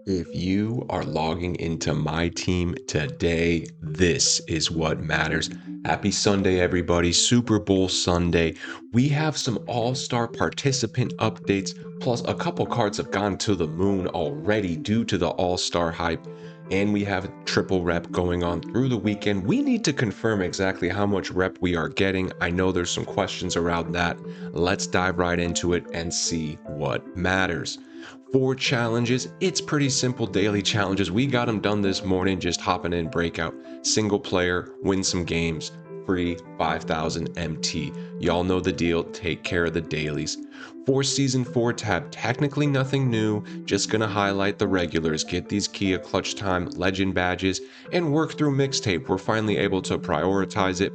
If you are logging into my team today, this is what matters. Happy Sunday, everybody. Super Bowl Sunday. We have some all-star participant updates, plus a couple cards have gone to the moon already due to the all-star hype. And we have triple rep going on through the weekend. We need to confirm exactly how much rep we are getting. I know there's some questions around that. Let's dive right into it and see what matters. For challenges, it's pretty simple daily challenges. We got them done this morning, just hopping in breakout. Single player, win some games, free 5,000 MT. Y'all know the deal, take care of the dailies. For season 4 tab, technically nothing new, just gonna highlight the regulars, get these Kia clutch time legend badges, and work through mixtape. We're finally able to prioritize it.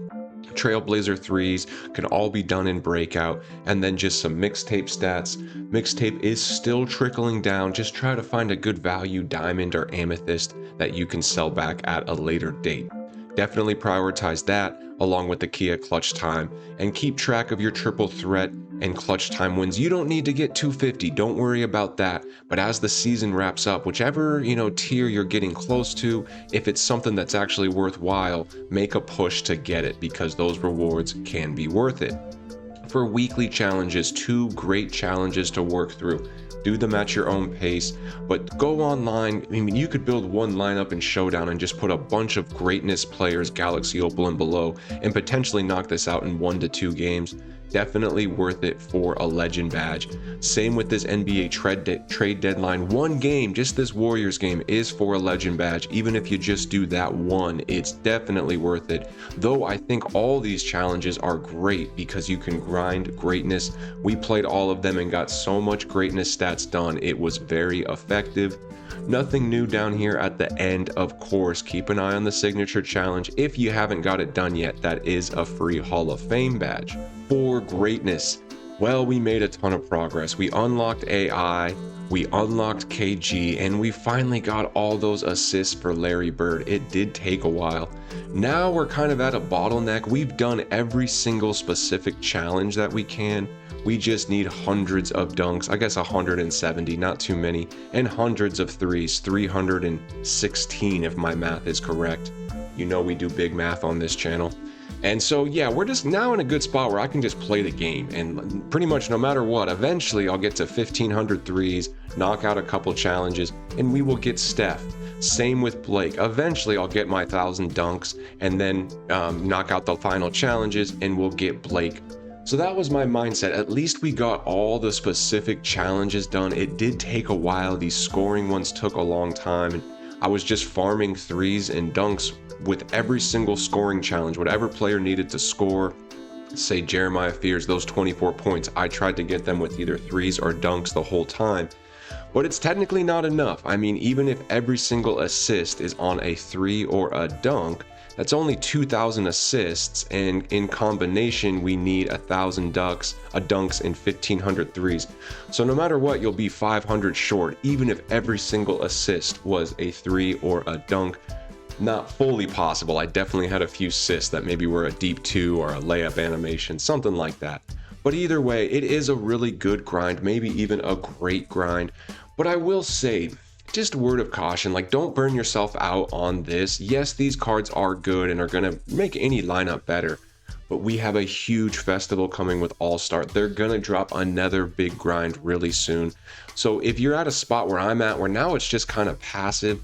Trailblazer 3s can all be done in breakout, and then just some mixtape stats. Mixtape is still trickling down. Just try to find a good value diamond or amethyst that you can sell back at a later date. Definitely prioritize that along with the Kia clutch time, and keep track of your triple threat and clutch time wins. You don't need to get 250, don't worry about that. But as the season wraps up, whichever tier you're getting close to, if it's something that's actually worthwhile, make a push to get it because those rewards can be worth it. For weekly challenges, 2 great challenges to work through. Do them at your own pace, but go online. I mean, you could build one lineup in Showdown and just put a bunch of greatness players, Galaxy Opal and below, and potentially knock this out in 1 to 2 games. Definitely worth it for a legend badge. Same with this NBA trade deadline. 1 game, just this Warriors game, is for a legend badge. Even if you just do that one, it's definitely worth it. Though I think all these challenges are great because you can grind greatness. We played all of them and got so much greatness stats done. It was very effective. Nothing new down here at the end, of course. Keep an eye on the signature challenge. If you haven't got it done yet, that is a free Hall of Fame badge. For greatness, well, we made a ton of progress. We unlocked AI, we unlocked KG, and we finally got all those assists for Larry Bird. It did take a while. Now we're kind of at a bottleneck. We've done every single specific challenge that we can. We just need hundreds of dunks, I guess 170, not too many, and hundreds of threes, 316 if my math is correct. You know we do big math on this channel. And so yeah, we're just now in a good spot where I can just play the game, and pretty much no matter what, eventually I'll get to 1,500 threes, knock out a couple challenges, and we will get Steph. Same with Blake. Eventually I'll get my 1,000 dunks and then knock out the final challenges and we'll get Blake. So that was my mindset. At least we got all the specific challenges done. It did take a while. These scoring ones took a long time, and I was just farming threes and dunks with every single scoring challenge. Whatever player needed to score, say Jeremiah Fears, those 24 points, I tried to get them with either threes or dunks the whole time. But it's technically not enough. I mean, even if every single assist is on a 3 or a dunk, that's only 2,000 assists, and in combination we need 1,000 dunks and 1,500 threes. So no matter what, you'll be 500 short, even if every single assist was a 3 or a dunk. Not fully possible. I definitely had a few assists that maybe were a deep 2 or a layup animation, something like that. But either way, it is a really good grind, maybe even a great grind. But I will say, just a word of caution, like, don't burn yourself out on this. Yes, these cards are good and are going to make any lineup better, but we have a huge festival coming with All-Star. They're going to drop another big grind really soon. So if you're at a spot where I'm at, where now it's just kind of passive,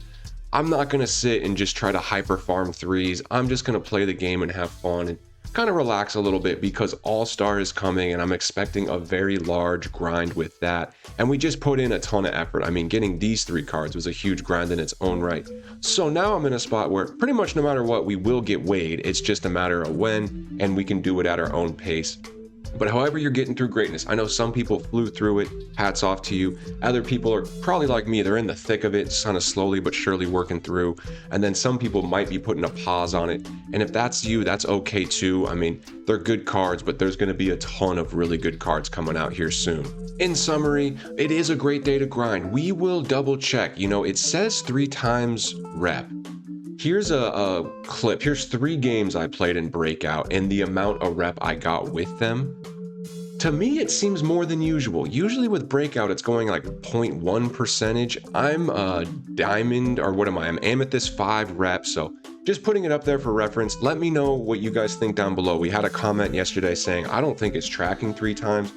I'm not going to sit and just try to hyper farm threes. I'm just going to play the game and have fun and kind of relax a little bit because All-Star is coming and I'm expecting a very large grind with that. And we just put in a ton of effort. I mean, getting these 3 cards was a huge grind in its own right. So now I'm in a spot where pretty much no matter what, we will get weighed. It's just a matter of when, and we can do it at our own pace. But however you're getting through greatness, I know some people flew through it, hats off to you. Other people are probably like me, they're in the thick of it, just kind of slowly but surely working through. And then some people might be putting a pause on it. And if that's you, that's okay too. I mean, they're good cards, but there's going to be a ton of really good cards coming out here soon. In summary, it is a great day to grind. We will double check. It says 3 times rep. Here's a clip. Here's 3 games I played in Breakout and the amount of rep I got with them. To me, it seems more than usual. Usually with breakout, it's going like 0.1 percentage. I'm a diamond, or what am I? I'm amethyst 5 rep. So just putting it up there for reference. Let me know what you guys think down below. We had a comment yesterday saying, I don't think it's tracking 3 times.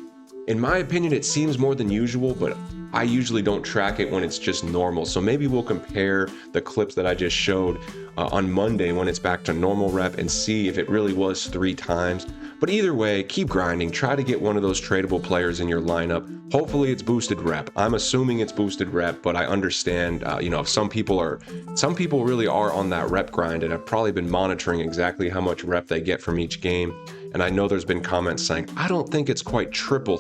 In my opinion, it seems more than usual, but I usually don't track it when it's just normal. So maybe we'll compare the clips that I just showed on Monday when it's back to normal rep and see if it really was 3 times. But either way, keep grinding. Try to get one of those tradable players in your lineup. Hopefully it's boosted rep. I'm assuming it's boosted rep, but I understand, if some people really are on that rep grind and have probably been monitoring exactly how much rep they get from each game. And I know there's been comments saying, I don't think it's quite triple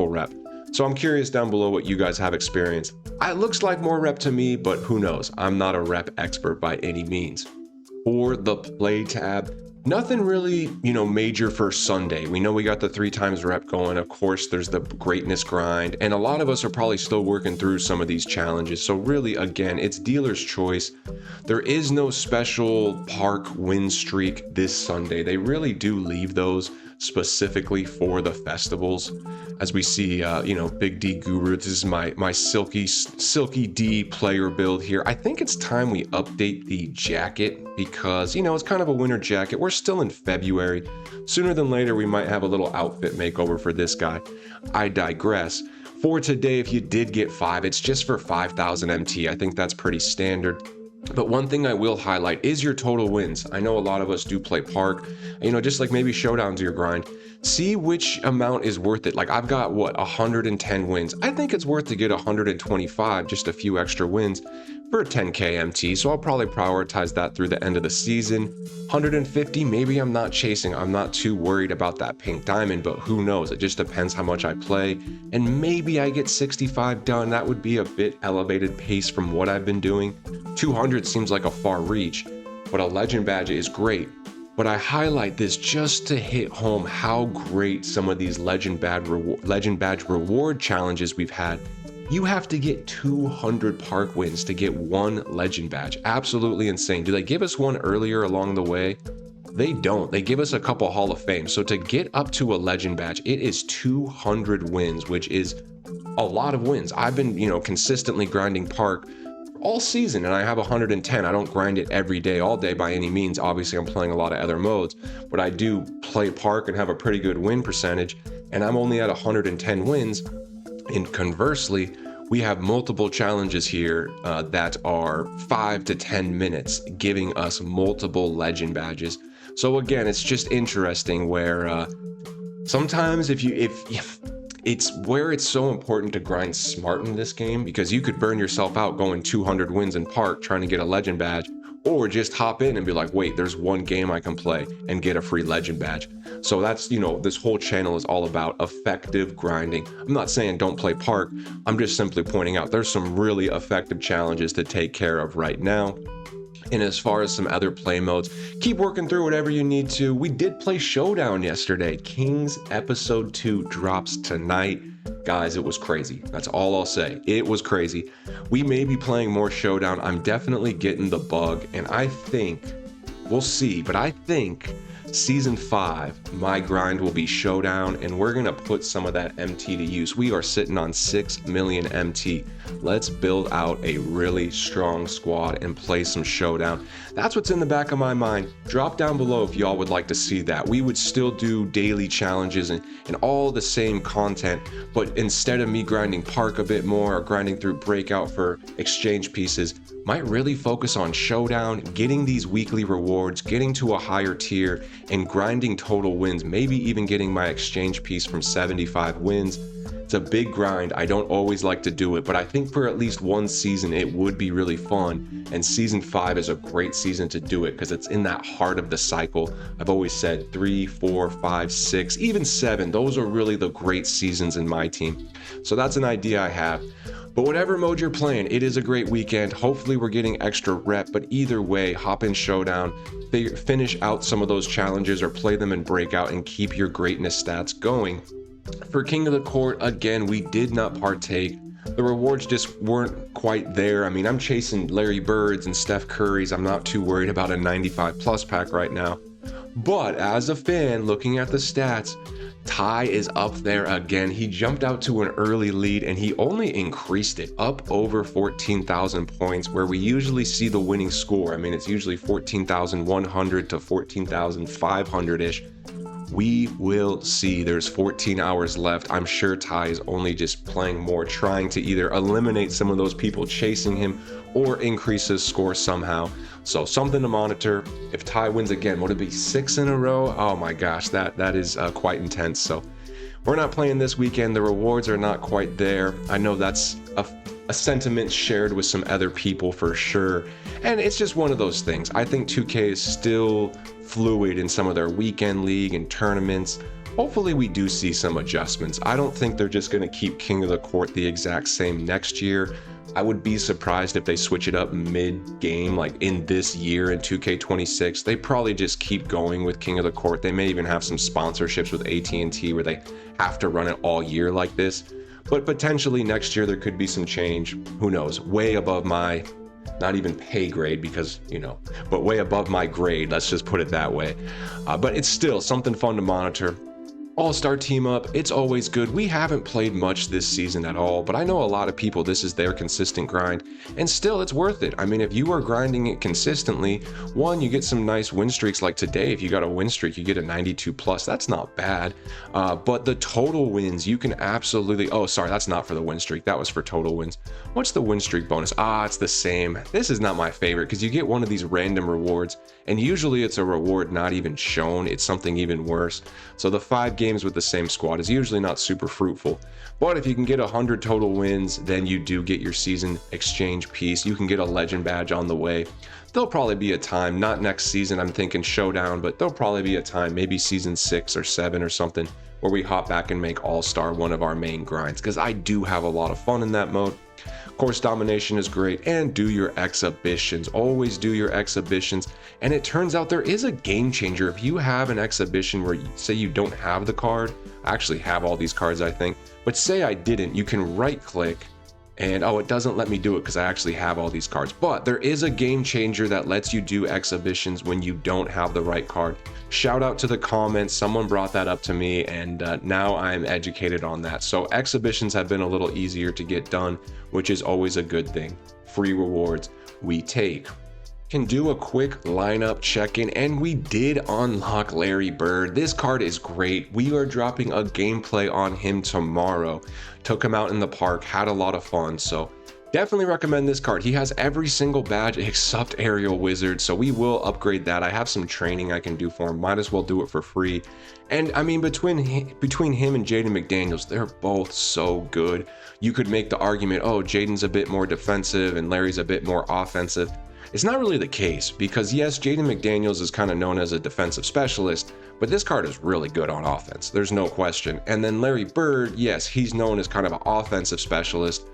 rep. So I'm curious down below what you guys have experienced. It looks like more rep to me, but who knows? I'm not a rep expert by any means. For the play tab, nothing really, major for Sunday. We know we got the 3 times rep going. Of course, there's the greatness grind, and a lot of us are probably still working through some of these challenges. So really, again, it's dealer's choice. There is no special park win streak this Sunday. They really do leave those specifically for the festivals. As we see, Big D Guru, this is my Silky D player build here. I think it's time we update the jacket because, it's kind of a winter jacket. We're still in February. Sooner than later, we might have a little outfit makeover for this guy. I digress. For today, if you did get 5, it's just for 5,000 MT. I think that's pretty standard. But one thing I will highlight is your total wins. I know a lot of us do play park, just like maybe Showdown's your grind. See which amount is worth it. Like I've got 110 wins. I think it's worth to get 125, just a few extra wins for a 10k MT. So I'll probably prioritize that through the end of the season. 150, maybe I'm not chasing. I'm not too worried about that pink diamond, but who knows? It just depends how much I play. And maybe I get 65 done. That would be a bit elevated pace from what I've been doing. 200 seems like a far reach, but a legend badge is great. But I highlight this just to hit home how great some of these legend badge reward challenges we've had. You have to get 200 park wins to get 1 legend badge. Absolutely insane. Do they give us one earlier along the way? They don't. They give us a couple Hall of Fame. So to get up to a legend badge, it is 200 wins, which is a lot of wins. I've been, consistently grinding park all season and I have 110. I don't grind it every day, all day by any means. Obviously, I'm playing a lot of other modes, but I do play park and have a pretty good win percentage, and I'm only at 110 wins. And conversely, we have multiple challenges here that are 5 to 10 minutes, giving us multiple legend badges. So again, it's just interesting where sometimes if it's where it's so important to grind smart in this game, because you could burn yourself out going 200 wins in park trying to get a legend badge, or just hop in and be like, wait, there's one game I can play and get a free legend badge. So that's, this whole channel is all about effective grinding. I'm not saying don't play park. I'm just simply pointing out there's some really effective challenges to take care of right now. And as far as some other play modes, keep working through whatever you need to. We did play Showdown yesterday. Kings Episode 2 drops tonight. Guys, it was crazy. That's all I'll say. It was crazy. We may be playing more Showdown. I'm definitely getting the bug, and I think, we'll see, but I think Season 5, my grind will be Showdown, and we're going to put some of that MT to use. We are sitting on 6 million MT. Let's build out a really strong squad and play some Showdown. That's what's in the back of my mind. Drop down below if y'all would like to see that. We would still do daily challenges and all the same content, but instead of me grinding park a bit more or grinding through breakout for exchange pieces, might really focus on Showdown, getting these weekly rewards, getting to a higher tier, and grinding total wins, maybe even getting my exchange piece from 75 wins. It's a big grind. I don't always like to do it, but I think for at least one season, it would be really fun. And Season 5 is a great season to do it because it's in that heart of the cycle. I've always said 3, 4, 5, 6, even 7. Those are really the great seasons in my team. So that's an idea I have. But whatever mode you're playing, it is a great weekend. Hopefully we're getting extra rep, but either way, hop in Showdown, finish out some of those challenges or play them in breakout and keep your greatness stats going. For King of the Court, again, we did not partake. The rewards just weren't quite there. I mean, I'm chasing Larry Birds and Steph Curry's. I'm not too worried about a 95 plus pack right now. But as a fan, looking at the stats, Ty is up there again. He jumped out to an early lead and he only increased it up over 14,000 points, where we usually see the winning score. I mean, it's usually 14,100 to 14,500-ish. We will see. There's 14 hours left. I'm sure Ty is only just playing more, trying to either eliminate some of those people chasing him or increase his score somehow. So something to monitor. If Ty wins again, would it be 6 in a row? Oh my gosh, that is quite intense. So we're not playing this weekend. The rewards are not quite there. I know that's a sentiment shared with some other people for sure. And it's just one of those things. I think 2K is still fluid in some of their weekend league and tournaments. Hopefully we do see some adjustments. I don't think they're just going to keep King of the Court the exact same next year. I would be surprised if they switch it up mid-game, like in this year in 2K26. They probably just keep going with King of the Court. They may even have some sponsorships with AT&T where they have to run it all year like this. But potentially next year there could be some change. Who knows? Way above my, not even pay grade because, but way above my grade. Let's just put it that way. But it's still something fun to monitor. All-star team up, it's always good. We haven't played much this season at all, but I know a lot of people, this is their consistent grind, and still it's worth it. I mean, if you are grinding it consistently, one, you get some nice win streaks like today. If you got a win streak, you get a 92 plus. That's not bad. But the total wins, you can absolutely, oh, sorry, that's not for the win streak. That was for total wins. What's the win streak bonus? It's the same. This is not my favorite because you get one of these random rewards, and usually it's a reward not even shown. It's something even worse. So the 5 games with the same squad is usually not super fruitful. But if you can get 100 total wins, then you do get your season exchange piece. You can get a legend badge on the way. There'll probably be a time, not next season, I'm thinking Showdown, but there'll probably be a time, maybe season 6 or 7 or something, where we hop back and make All-Star one of our main grinds, because I do have a lot of fun in that mode. Of course, Domination is great, and do your exhibitions. Always do your exhibitions. And it turns out there is a game changer. If you have an exhibition where, say you don't have the card, I actually have all these cards, I think, but say I didn't, you can right click and it doesn't let me do it because I actually have all these cards. But there is a game changer that lets you do exhibitions when you don't have the right card. Shout out to the comments. Someone brought that up to me, and now I'm educated on that. So exhibitions have been a little easier to get done, which is always a good thing. Free rewards we take. Can do a quick lineup check-in, and we did unlock Larry Bird. This card is great. We are dropping a gameplay on him tomorrow. Took him out in the park, had a lot of fun, so definitely recommend this card. He has every single badge except Aerial Wizard, so we will upgrade that. I have some training I can do for him. Might as well do it for free. And I mean, between him and Jaden McDaniels, they're both so good. You could make the argument, oh, Jaden's a bit more defensive and Larry's a bit more offensive. It's not really the case, because yes, Jaden McDaniels is kind of known as a defensive specialist, but this card is really good on offense. There's no question. And then Larry Bird, yes, he's known as kind of an offensive specialist,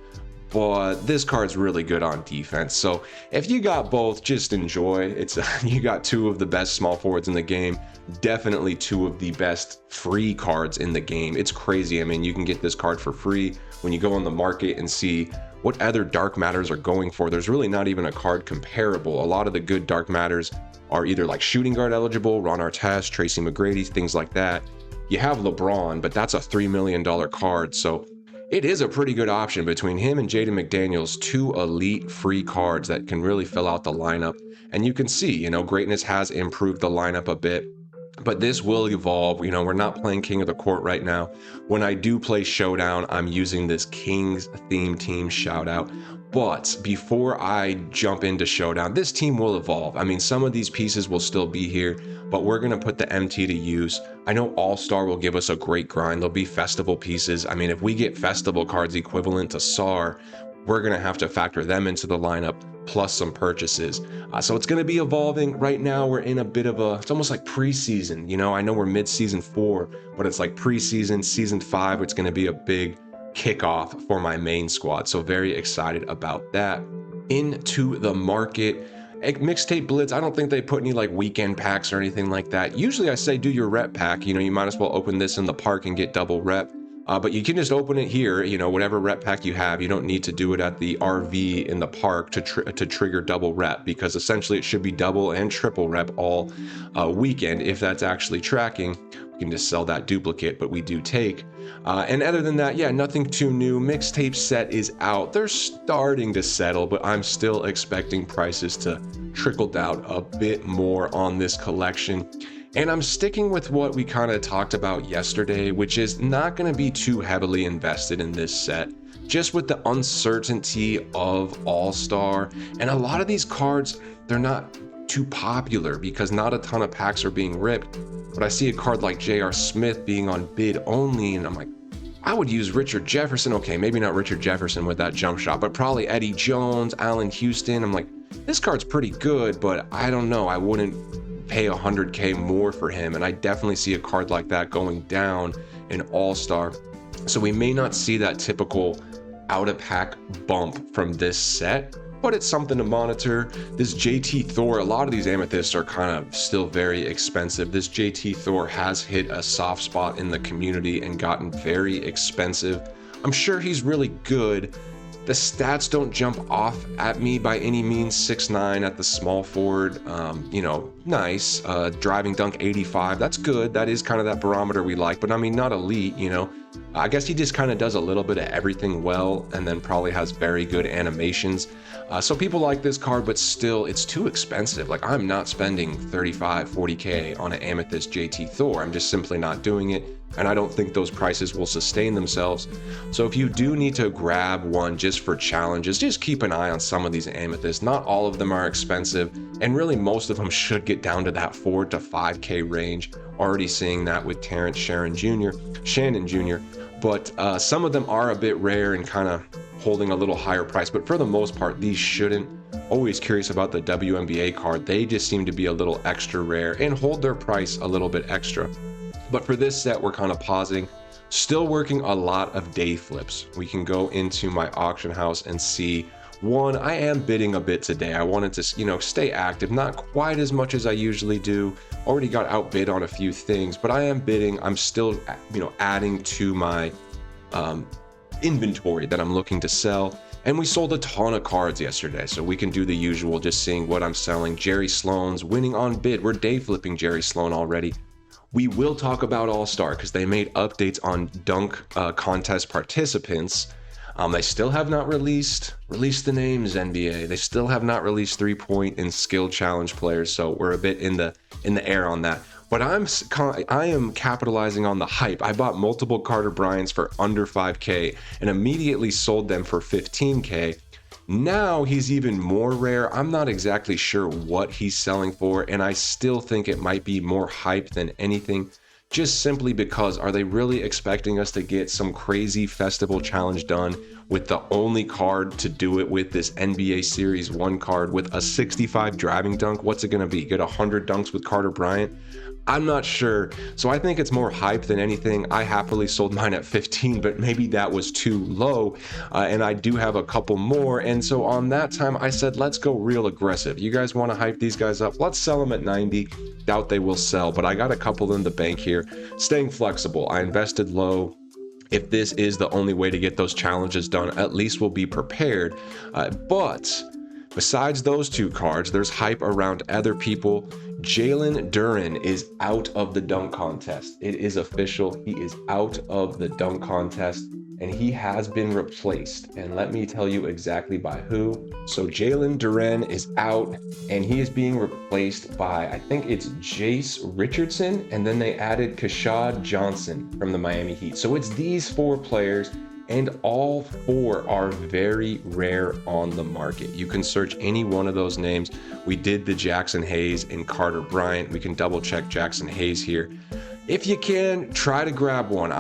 but this card's really good on defense. So if you got both, just enjoy. You got 2 of the best small forwards in the game, definitely 2 of the best free cards in the game. It's crazy. I mean, you can get this card for free when you go on the market and see what other dark matters are going for. There's really not even a card comparable. A lot of the good dark matters are either like shooting guard eligible, Ron Artest, Tracy McGrady, things like that. You have LeBron, but that's a $3 million card. So it is a pretty good option between him and Jaden McDaniels, 2 elite free cards that can really fill out the lineup. And you can see, greatness has improved the lineup a bit. But this will evolve. We're not playing King of the Court right now. When I do play Showdown, I'm using this King's theme team shout out. But before I jump into Showdown, this team will evolve. I mean, some of these pieces will still be here, but we're going to put the MT to use. I know All-Star will give us a great grind. There'll be festival pieces. I mean, if we get festival cards equivalent to SAR, we're going to have to factor them into the lineup, plus some purchases. So it's going to be evolving. Right now, we're in a bit of it's almost like preseason. I know we're mid-season 4, but it's like preseason, season 5. It's going to be a big kickoff for my main squad. So very excited about that. Into the market. Mixtape Blitz, I don't think they put any like weekend packs or anything like that. Usually I say do your rep pack. You might as well open this in the park and get double rep. But you can just open it here, whatever rep pack you have. You don't need to do it at the RV in the park to trigger double rep, because essentially it should be double and triple rep all weekend. If that's actually tracking, we can just sell that duplicate, but we do take. And other than that, yeah, nothing too new. Mixtape set is out. They're starting to settle, but I'm still expecting prices to trickle down a bit more on this collection. And I'm sticking with what we kind of talked about yesterday, which is not going to be too heavily invested in this set, just with the uncertainty of All-Star. And a lot of these cards, they're not too popular because not a ton of packs are being ripped. But I see a card like J.R. Smith being on bid only, and I'm like, I would use Richard Jefferson. Okay, maybe not Richard Jefferson with that jump shot, but probably Eddie Jones, Allen Houston. I'm like, this card's pretty good, but I don't know. I wouldn't pay $100K more for him, and I definitely see a card like that going down in All-Star. So we may not see that typical out-of-pack bump from this set, but it's something to monitor. This JT Thor, a lot of these amethysts are kind of still very expensive. This JT Thor has hit a soft spot in the community and gotten very expensive. I'm sure he's really good. The stats don't jump off at me by any means. 6'9" at the small forward, nice. Driving dunk 85, that's good. That is kind of that barometer we like, but I mean, not elite, I guess he just kind of does a little bit of everything well, and then probably has very good animations. So people like this card, but still, it's too expensive. Like, I'm not spending 35, 40K on an Amethyst JT Thor. I'm just simply not doing it, and I don't think those prices will sustain themselves. So if you do need to grab one just for challenges, just keep an eye on some of these Amethysts. Not all of them are expensive, and really most of them should get down to that 4 to 5K range. Already seeing that with Terrence Shannon Jr. But some of them are a bit rare and kind of holding a little higher price, but for the most part, these shouldn't. Always curious about the WNBA card. They just seem to be a little extra rare and hold their price a little bit extra. But for this set, we're kind of pausing. Still working a lot of day flips. We can go into my auction house and see. One, I am bidding a bit today. I wanted to, stay active, not quite as much as I usually do. Already got outbid on a few things, but I am bidding. I'm still, adding to my inventory that I'm looking to sell. And we sold a ton of cards yesterday, so we can do the usual, just seeing what I'm selling. Jerry Sloan's winning on bid. We're day flipping Jerry Sloan already. We will talk about All-Star because they made updates on dunk contest participants. They still have not released the names, NBA. They still have not released 3-point and skill challenge players, so we're a bit in the air on that. But I am capitalizing on the hype. I bought multiple Carter Bryants for under 5K and immediately sold them for 15K. Now he's even more rare. I'm not exactly sure what he's selling for, and I still think it might be more hype than anything. Just simply because, are they really expecting us to get some crazy festival challenge done with the only card to do it with, this NBA Series 1 card with a 65 driving dunk? What's it going to be? Get 100 dunks with Carter Bryant? I'm not sure. So I think it's more hype than anything. I happily sold mine at 15, but maybe that was too low. And I do have a couple more. And so on that time, I said, let's go real aggressive. You guys want to hype these guys up? Let's sell them at 90. Doubt they will sell, but I got a couple in the bank here. Staying flexible. I invested low. If this is the only way to get those challenges done, at least we'll be prepared. But besides those two cards, there's hype around other people. Jalen Duren is out of the dunk contest. It is official. He is out of the dunk contest, and he has been replaced. And let me tell you exactly by who. So Jalen Duren is out, and he is being replaced by, I think it's Jace Richardson, and then they added Kashad Johnson from the Miami Heat. So it's these 4 players, and all 4 are very rare on the market. You can search any one of those names. We did the Jackson Hayes and Carter Bryant. We can double check Jackson Hayes here. If you can, try to grab one.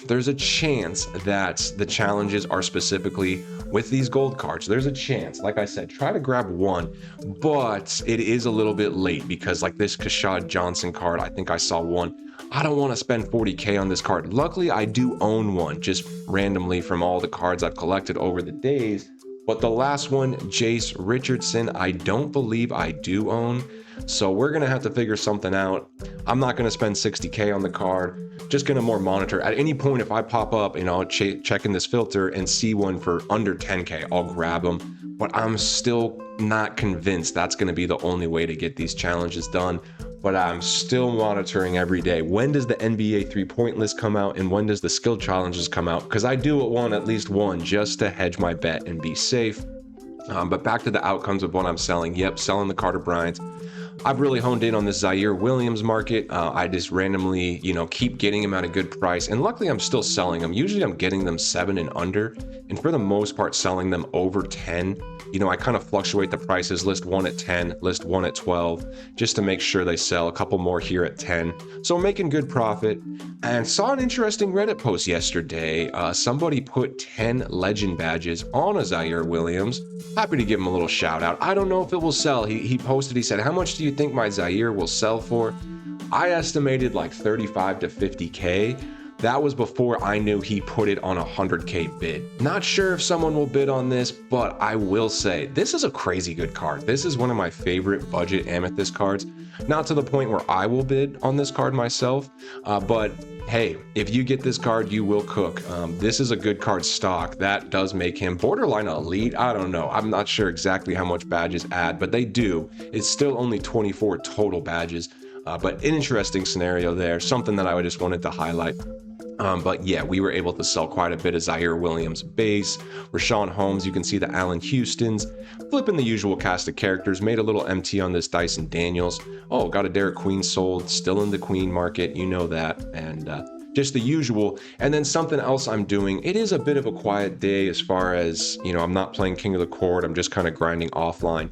There's a chance that the challenges are specifically with these gold cards. There's a chance. Like I said, try to grab one, but it is a little bit late because like this Kashad Johnson card, I think I saw one. I don't want to spend 40K on this card. Luckily, I do own one just randomly from all the cards I've collected over the days. But the last one, Jace Richardson, I don't believe I do own. So we're going to have to figure something out. I'm not going to spend 60K on the card. just going to more monitor. At any point, if I pop up, checking this filter and see one for under 10K, I'll grab them. But I'm still not convinced that's going to be the only way to get these challenges done. But I'm still monitoring every day. When does the NBA 3-point list come out, and when does the skill challenges come out? Because I do want at least one just to hedge my bet and be safe. But back to the outcomes of what I'm selling. Yep, selling the Carter Bryants. I've really honed in on this Zaire Williams market. I just randomly, keep getting them at a good price. And luckily, I'm still selling them. Usually I'm getting them 7 and under. And for the most part, selling them over 10. I kind of fluctuate the prices, list one at 10, list one at 12, just to make sure they sell. A couple more here at 10. So I'm making good profit. And saw an interesting Reddit post yesterday. Somebody put 10 legend badges on a Zaire Williams. Happy to give him a little shout out. I don't know if it will sell. He posted, he said, how much do you think my Zaire will sell for? I estimated like 35 to 50K. That was before I knew he put it on a 100K bid. Not sure if someone will bid on this, but I will say this is a crazy good card. This is one of my favorite budget amethyst cards. Not to the point where I will bid on this card myself, but hey, if you get this card, you will cook. This is a good card stock. That does make him borderline elite. I don't know. I'm not sure exactly how much badges add, but they do. It's still only 24 total badges, but an interesting scenario there. Something that I just wanted to highlight. But yeah, we were able to sell quite a bit of Zaire Williams base, Rashawn Holmes, you can see the Allen Houstons, flipping the usual cast of characters, made a little MT on this Dyson Daniels. Oh, got a Derek Queen sold, still in the Queen market, you know that, and just the usual. And then something else I'm doing, it is a bit of a quiet day as far as, I'm not playing King of the Court, I'm just kind of grinding offline.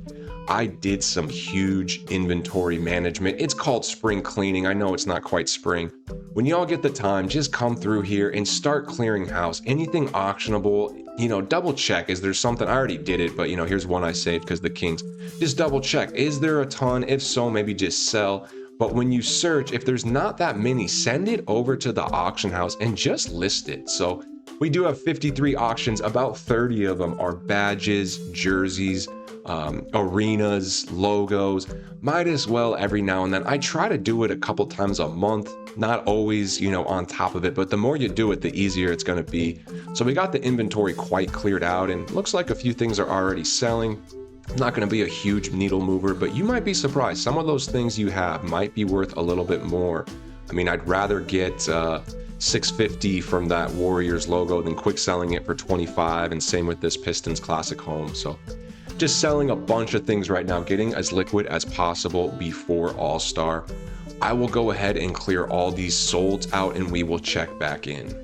I did some huge inventory management. It's called spring cleaning. I know it's not quite spring. When y'all get the time, just come through here and start clearing house. Anything auctionable, double check. Is there something? I already did it, but here's one I saved because the Kings. Just double check. Is there a ton? If so, maybe just sell. But when you search, if there's not that many, send it over to the auction house and just list it. So we do have 53 auctions. About 30 of them are badges, jerseys, arenas, logos. Might as well every now and then. I try to do it a couple times a month, not always, on top of it, but the more you do it, the easier it's going to be. So we got the inventory quite cleared out, and looks like a few things are already selling. Not going to be a huge needle mover, but you might be surprised. Some of those things you have might be worth a little bit more. I mean, I'd rather get 650 from that Warriors logo than quick selling it for 25, and same with this Pistons Classic Home. So just selling a bunch of things right now, getting as liquid as possible before All-Star. I will go ahead and clear all these solds out and we will check back in.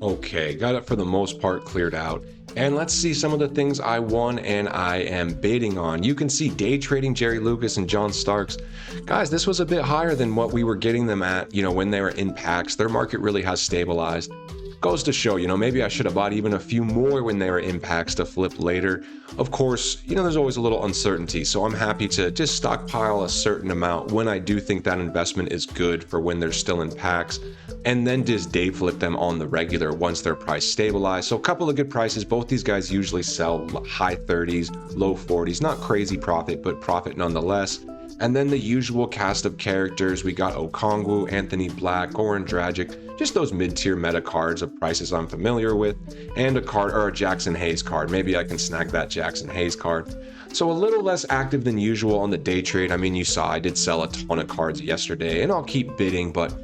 Okay, got it for the most part cleared out. And let's see some of the things I won and I am bidding on. You can see day trading Jerry Lucas and John Starks. Guys, this was a bit higher than what we were getting them at, when they were in packs. Their market really has stabilized. Goes to show, maybe I should have bought even a few more when they were in packs to flip later. Of course, there's always a little uncertainty, so I'm happy to just stockpile a certain amount when I do think that investment is good for when they're still in packs, and then just day flip them on the regular once their price stabilized. So a couple of good prices. Both these guys usually sell high 30s, low 40s, not crazy profit, but profit nonetheless. And then the usual cast of characters. We got Okongwu, Anthony Black, Goran Dragic, just those mid-tier meta cards of prices I'm familiar with, and a card or a Jackson Hayes card. Maybe I can snag that Jackson Hayes card. So a little less active than usual on the day trade. I mean, you saw I did sell a ton of cards yesterday, and I'll keep bidding, but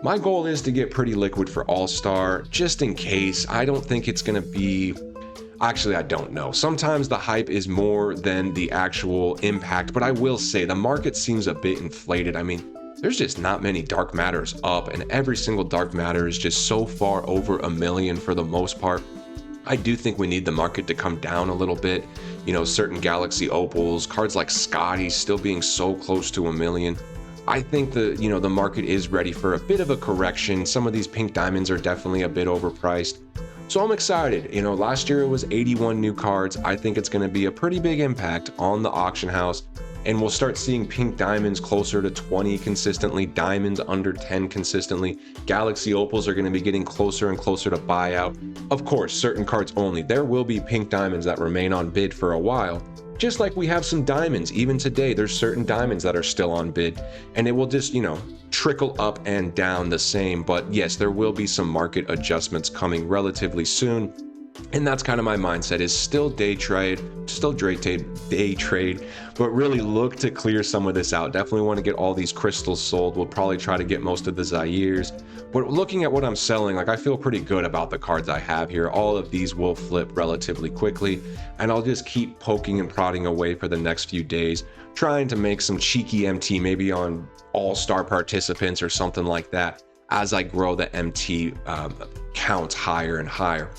my goal is to get pretty liquid for All-Star, just in case. I don't think it's going to be... Actually, I don't know. Sometimes the hype is more than the actual impact, but I will say the market seems a bit inflated. I mean, there's just not many dark matters up, and every single dark matter is just so far over 1 million for the most part. I do think we need the market to come down a little bit. Certain Galaxy Opals, cards like Scotty still being so close to 1 million. I think the market is ready for a bit of a correction. Some of these pink diamonds are definitely a bit overpriced. So I'm excited. Last year it was 81 new cards. I think it's going to be a pretty big impact on the auction house, and we'll start seeing pink diamonds closer to 20 consistently, diamonds under 10 consistently. Galaxy Opals are going to be getting closer and closer to buyout. Of course, certain cards only. There will be pink diamonds that remain on bid for a while, Just like we have some diamonds, even today, there's certain diamonds that are still on bid, and it will just, trickle up and down the same. But yes, there will be some market adjustments coming relatively soon. And that's kind of my mindset, is still day trade, but really look to clear some of this out. Definitely want to get all these crystals sold. We'll probably try to get most of the Zairs. But looking at what I'm selling, I feel pretty good about the cards I have here. All of these will flip relatively quickly, and I'll just keep poking and prodding away for the next few days, trying to make some cheeky MT, maybe on all-star participants or something like that, as I grow the MT count higher and higher.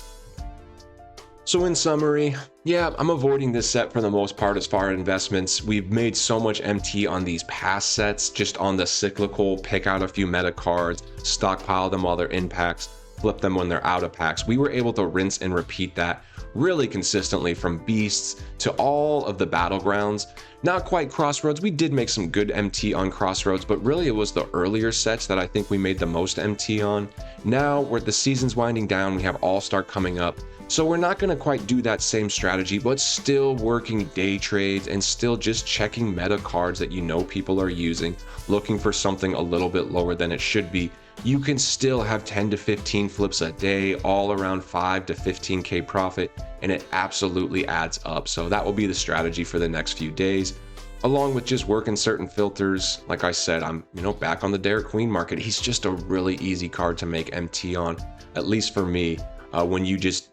So in summary, yeah, I'm avoiding this set for the most part as far as investments. We've made so much MT on these past sets, just on the cyclical, pick out a few meta cards, stockpile them while they're in packs, flip them when they're out of packs. We were able to rinse and repeat that really consistently from Beasts to all of the Battlegrounds. Not quite Crossroads. We did make some good MT on Crossroads, but really it was the earlier sets that I think we made the most MT on. Now, where the season's winding down, we have All-Star coming up. So we're not going to quite do that same strategy, but still working day trades and still just checking meta cards that people are using, looking for something a little bit lower than it should be. You can still have 10 to 15 flips a day, all around 5 to 15K profit, and it absolutely adds up. So that will be the strategy for the next few days, along with just working certain filters. Like I said, I'm back on the Derek Queen market. He's just a really easy card to make MT on, at least for me. When you just,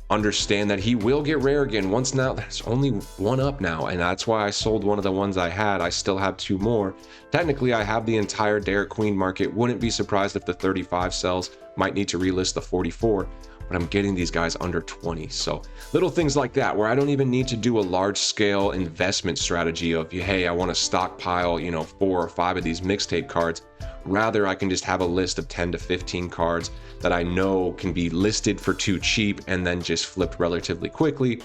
understand that he will get rare again. Once now, there's only one up now, and that's why I sold one of the ones I had. I still have 2 more. Technically, I have the entire Derek Queen market. Wouldn't be surprised if the 35 sells. Might need to relist the 44, but I'm getting these guys under 20. So little things like that, where I don't even need to do a large scale investment strategy of, hey, I want to stockpile, 4 or 5 of these mixtape cards. Rather, I can just have a list of 10 to 15 cards that I know can be listed for too cheap and then just flipped relatively quickly.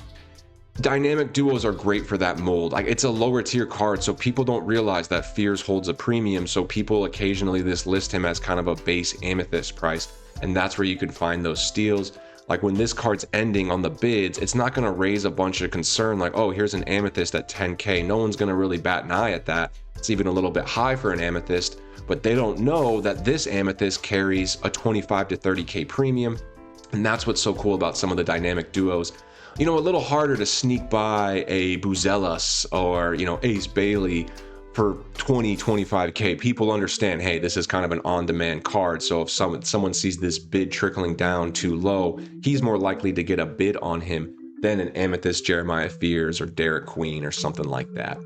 Dynamic duos are great for that mold. It's a lower tier card, so people don't realize that Fears holds a premium, so people occasionally just list him as kind of a base Amethyst price, and that's where you can find those steals. Like when this card's ending on the bids, it's not going to raise a bunch of concern like, oh, here's an Amethyst at 10K. No one's going to really bat an eye at that. It's even a little bit high for an Amethyst, but they don't know that this Amethyst carries a 25 to 30K premium. And that's what's so cool about some of the dynamic duos. A little harder to sneak by a Buzelas or, Ace Bailey for 20, 25K. People understand, hey, this is kind of an on-demand card. So if someone sees this bid trickling down too low, he's more likely to get a bid on him than an Amethyst Jeremiah Fears or Derek Queen or something like that.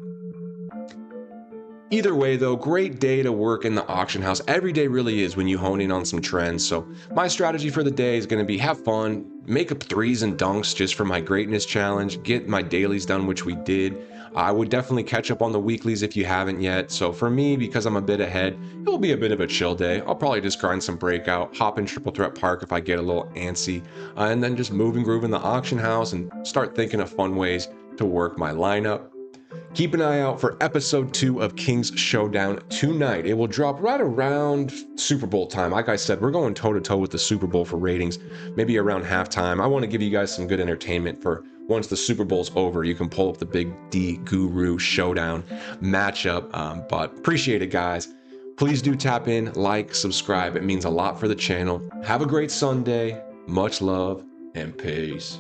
Either way though, great day to work in the auction house. Every day really is when you hone in on some trends. So my strategy for the day is going to be have fun, make up threes and dunks just for my greatness challenge, get my dailies done, which we did. I would definitely catch up on the weeklies if you haven't yet. So for me, because I'm a bit ahead, it will be a bit of a chill day. I'll probably just grind some breakout, hop in Triple Threat Park if I get a little antsy, and then just move and groove in the auction house and start thinking of fun ways to work my lineup. Keep an eye out for episode 2 of King's Showdown tonight. It will drop right around Super Bowl time. Like I said, we're going toe-to-toe with the Super Bowl for ratings, maybe around halftime. I want to give you guys some good entertainment for once the Super Bowl's over. You can pull up the Big D Guru Showdown matchup. But appreciate it, guys. Please do tap in, like, subscribe. It means a lot for the channel. Have a great Sunday. Much love and peace.